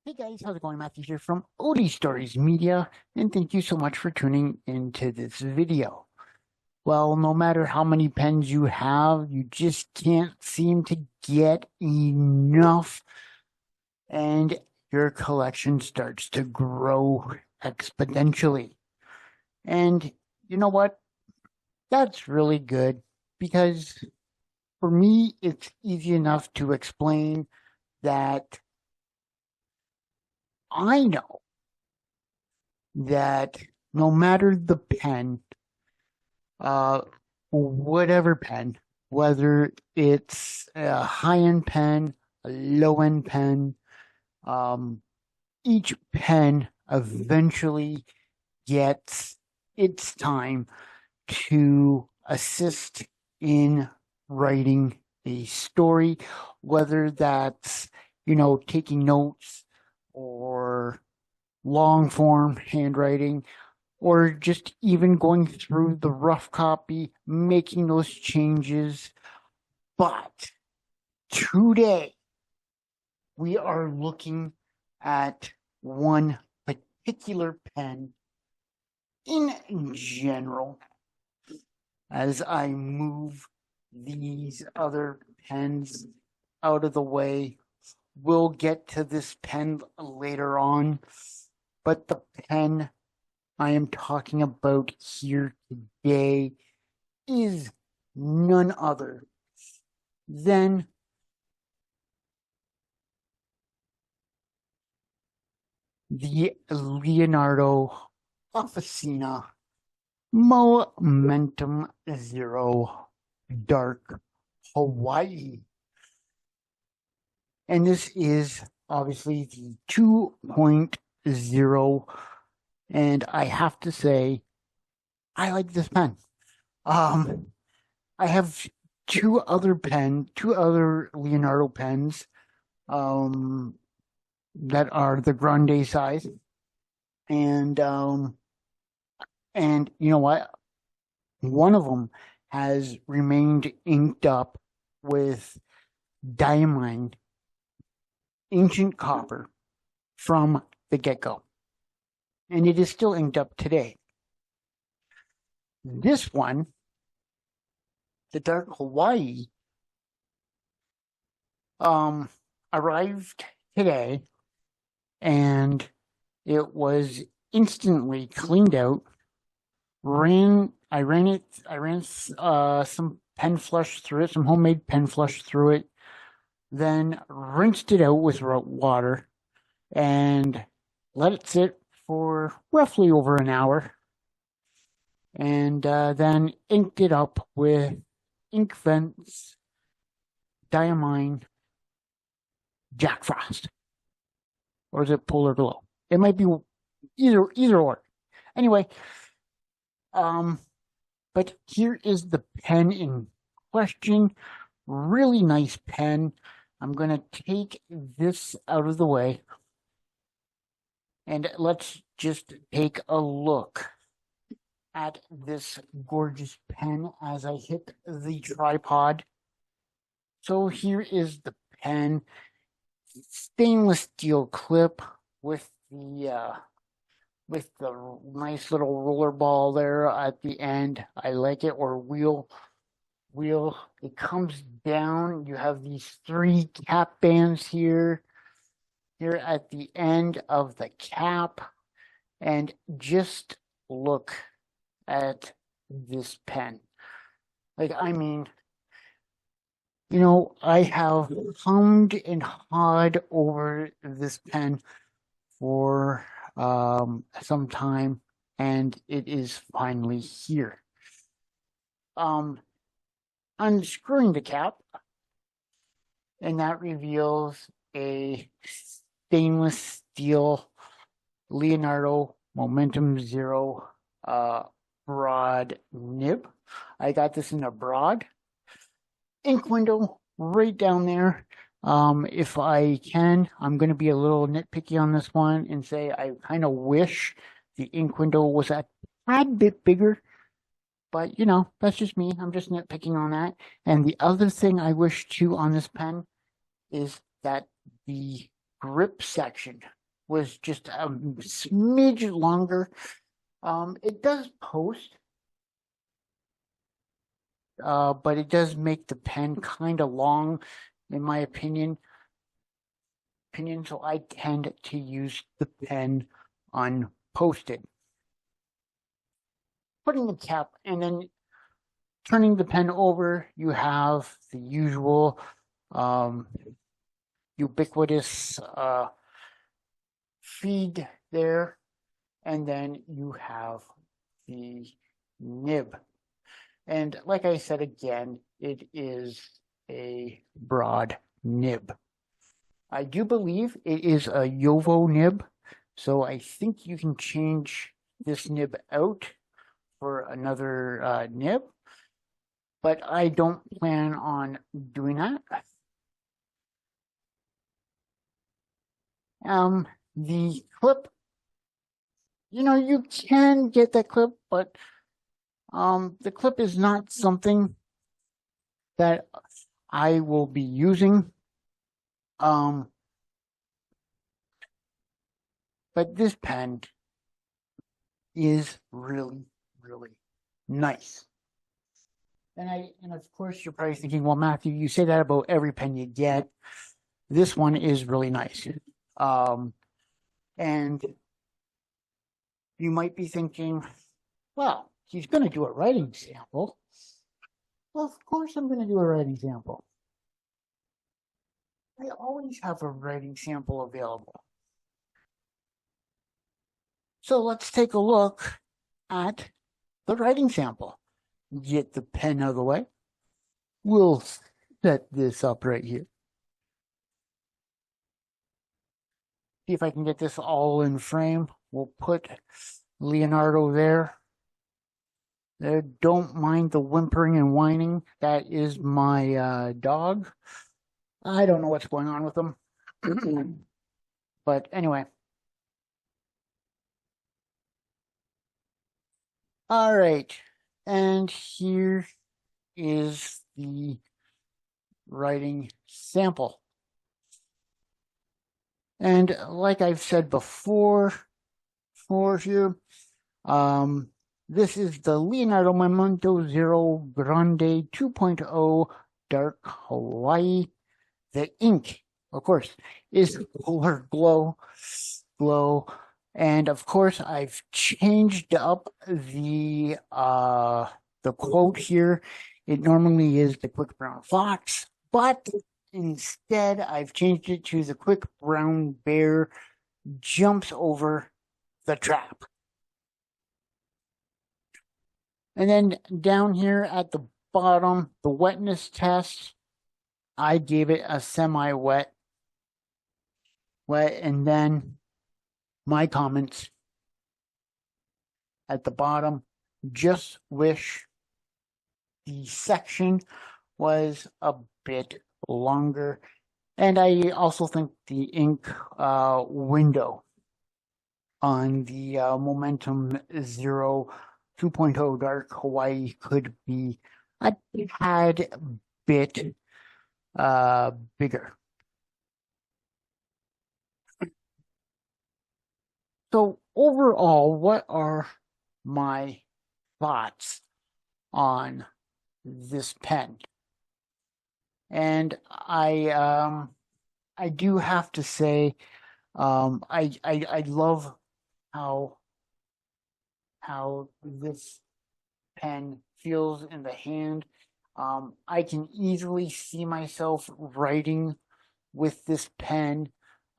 Hey guys, how's it going? Matthew here from Odie Stories Media, and thank you so much for tuning into this video. Well, no matter how many pens you have, you just can't seem to get enough, and your collection starts to grow exponentially. And you know what? That's really good because for me, it's easy enough to explain that I know that no matter the pen, uh, whatever pen, whether it's a high-end pen, a low-end pen, um, each pen eventually gets its time to assist in writing a story, whether that's, taking notes or long form handwriting, or just even going through the rough copy, making those changes. But today, we are looking at one particular pen in general. As I move these other pens out of the way, we'll get to this pen later on. But the pen I am talking about here today is none other than the Leonardo Officina Momentum Zero Dark Hawaii. And this is obviously the 2.0, and I have to say, I like this pen. I have two other Leonardo pens, that are the Grande size, and you know what? One of them has remained inked up with diamine, ancient copper, from the get-go, and it is still inked up today. This one, the Dark Hawaii, arrived today, and it was instantly cleaned out. I ran some pen flush through it, some homemade pen flush through it, then rinsed it out with water and let it sit for roughly over an hour, and then inked it up with Ink Vents Diamine Jack Frost. Or is it Polar Glow? It might be either or. Anyway, but here is the pen in question. Really nice pen. I'm going to take this out of the way, and let's just take a look at this gorgeous pen as I hit the tripod. So here is the pen. Stainless steel clip with the nice little roller ball there at the end. I like it. Or wheel. It comes down. You have these three cap bands here at the end of the cap, and just look at this pen. I mean, I have hummed and hawed over this pen for some time, and it is finally here. Unscrewing the cap, and that reveals a stainless steel Leonardo Momentum Zero broad nib. I got this in a broad. Ink window right down there. If I can, I'm going to be a little nitpicky on this one and say I kind of wish the ink window was a tad bit bigger. But, that's just me. I'm just nitpicking on that. And the other thing I wish too on this pen is that the grip section was just a smidge longer. It does post, but it does make the pen kind of long, in my opinion. So I tend to use the pen unposted. Putting the cap and then turning the pen over, you have the usual ubiquitous feed there, and then you have the nib. And like I said again, it is a broad nib. I do believe it is a Yovo nib, so I think you can change this nib out for another nib, but I don't plan on doing that. The clip, you can get that clip, but the clip is not something that I will be using. But this pen is really, really nice. And of course you're probably thinking, well, Matthew, you say that about every pen you get. This one is really nice. And you might be thinking, well, he's going to do a writing sample. Well, of course I'm going to do a writing sample. I always have a writing sample available. So let's take a look at the writing sample. Get the pen out of the way. We'll set this up right here. See if I can get this all in frame. We'll put Leonardo there. Don't mind the whimpering and whining. That is my dog. I don't know what's going on with him. But anyway. All right. And here is the writing sample. And like I've said before, this is the Leonardo Memento Zero Grande 2.0 Dark Hawaii. The ink, of course, is Polar Glow. And of course, I've changed up the quote here. It normally is the quick brown fox, but instead I've changed it to the quick brown bear jumps over the trap. And then down here at the bottom, the wetness test, I gave it a semi-wet, and then my comments at the bottom. Just wish the section was a bit longer. And I also think the ink window on the Momentum Zero 2.0 Dark Hawaii could be a tad bit bigger. So overall, what are my thoughts on this pen? And I do have to say, I love how this pen feels in the hand. I can easily see myself writing with this pen,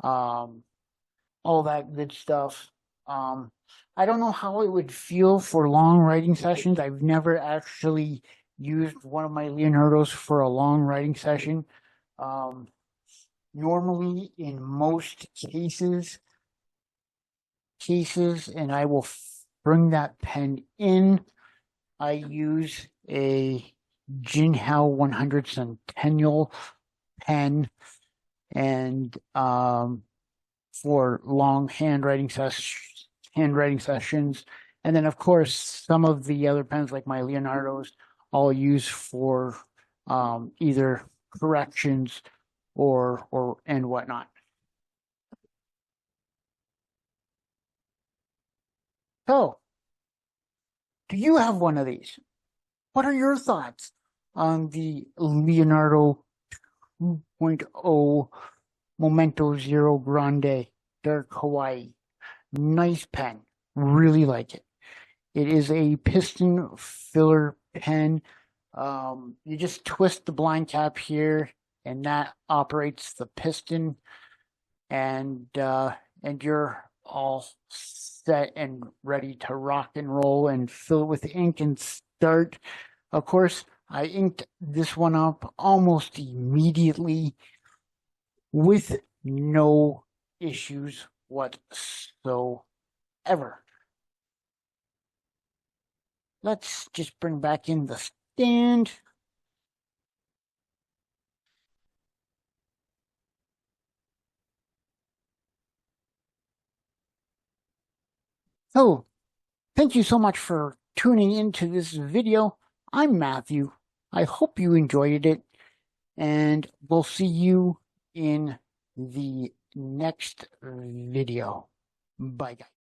all that good stuff. I don't know how it would feel for long writing sessions. I've never actually used one of my Leonardos for a long writing session. Normally, in most cases, and I will bring that pen in, I use a Jinhao 100 Centennial pen, and for long handwriting sessions. And then, of course, some of the other pens, like my Leonardos, I'll use for either corrections and whatnot. So, do you have one of these? What are your thoughts on the Leonardo 2.0 Memento Zero Grande Dark Hawaii? Nice pen. Really like it. It is a piston filler pen. You just twist the blind cap here, and that operates the piston, and you're all set and ready to rock and roll and fill it with ink and start. Of course, I inked this one up almost immediately with no issues whatsoever. Let's just bring back in the stand. So, thank you so much for tuning into this video. I'm Matthew. I hope you enjoyed it, and we'll see you in the next video. Bye, guys.